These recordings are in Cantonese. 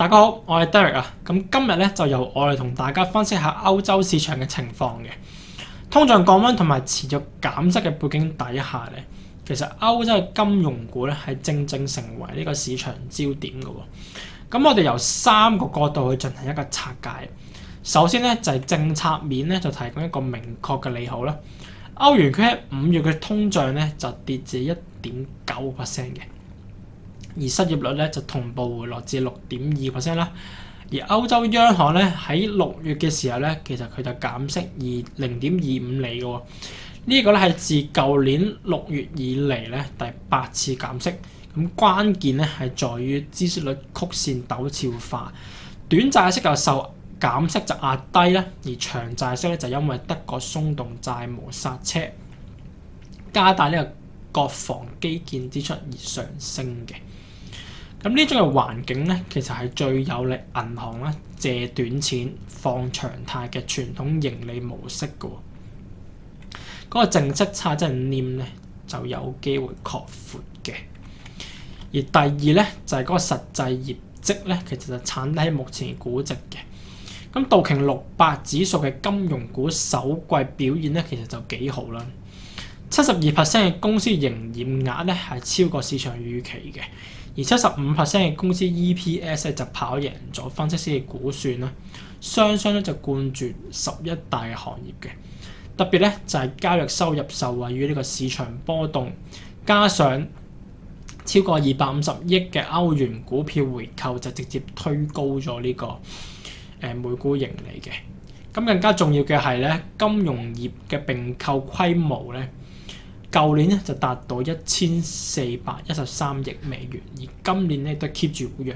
大家好，我係 Derek 啊。咁今日咧就由我嚟同大家分析下歐洲市場嘅情況嘅。通脹降溫同埋持續減息嘅背景底下咧，其實歐洲嘅金融股咧係正正成為呢個市場焦點嘅喎。咁我哋由三個角度去進行一個拆解。首先咧就係政策面咧就提供一個明確嘅利好啦。歐元區喺5月嘅通脹咧就跌至1.9% 嘅。而失業率咧就同步回落至6.2% 啦。而歐洲央行咧喺6月嘅時候咧，其實佢就減息0.25厘嘅喎。呢個咧係自舊年6月以嚟咧第8次減息。咁關鍵咧係在於孳息率曲線陡峭化，短債息就受減息就壓低啦，而長債息咧就因為德國鬆動債務剎車，加大呢個國防基建支出而上升嘅。咁呢種嘅環境咧，其實係最有利銀行啦借短錢放長貸嘅傳統盈利模式嘅喎。嗰個淨息差真係黏咧，就有機會擴闊嘅。而第二咧就係嗰個實際業績咧，其實就產低目前估值嘅。咁道瓊600指數嘅金融股首季表現咧，其實就幾好啦。72% 嘅公司營業額咧係超過市場預期嘅。而75% 嘅公司 EPS 咧就跑贏咗分析師嘅估算啦，雙雙咧就冠絕11大嘅行業嘅。特別咧就係交易收入受惠於呢個市場波動，加上超過250億嘅歐元股票回購，就直接推高咗呢個每股盈利嘅。咁更加重要嘅係咧，金融業嘅併購規模咧，舊年咧就達到1413億美元，而今年咧都 keep 住好弱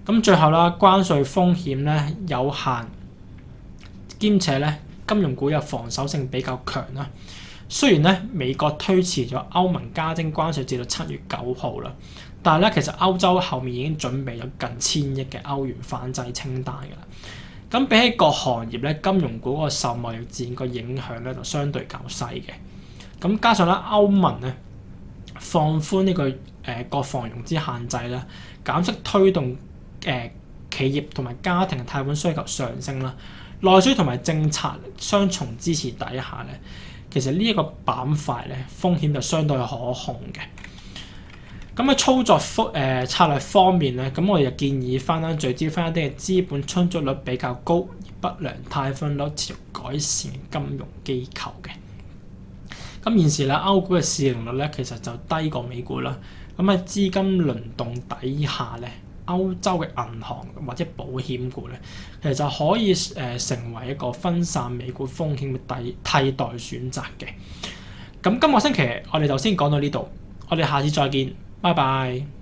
嘅。咁最後啦，關稅風險咧有限，兼且咧金融股有防守性比較強啦。雖然咧美國推遲咗歐盟加徵關稅至到7月9號啦，但係咧其實歐洲後面已經準備咗近1000億嘅歐元反制清單嘅啦。咁比起各行業咧，金融股嗰個受貿易戰個影響咧就相對較細嘅。咁加上咧歐盟咧放寬呢個國防融資限制啦，減息推動企業同埋家庭嘅貸款需求上升啦，內需同埋政策雙重支持底下咧，其實呢一個板塊咧風險就相對可控嘅。咁喺操作策略方面咧，咁我哋就建議翻啦，聚焦翻一啲嘅資本充足率比較高而不良貸款率持續改善嘅金融機構嘅。咁現時咧，歐股嘅市盈率咧其實就低過美股啦。咁喺資金輪動底下咧，歐洲嘅銀行或者保險股咧，其實就可以成為一個分散美股風險嘅替代選擇嘅。咁今個星期我哋就先講到呢度，我哋下次再見，拜拜。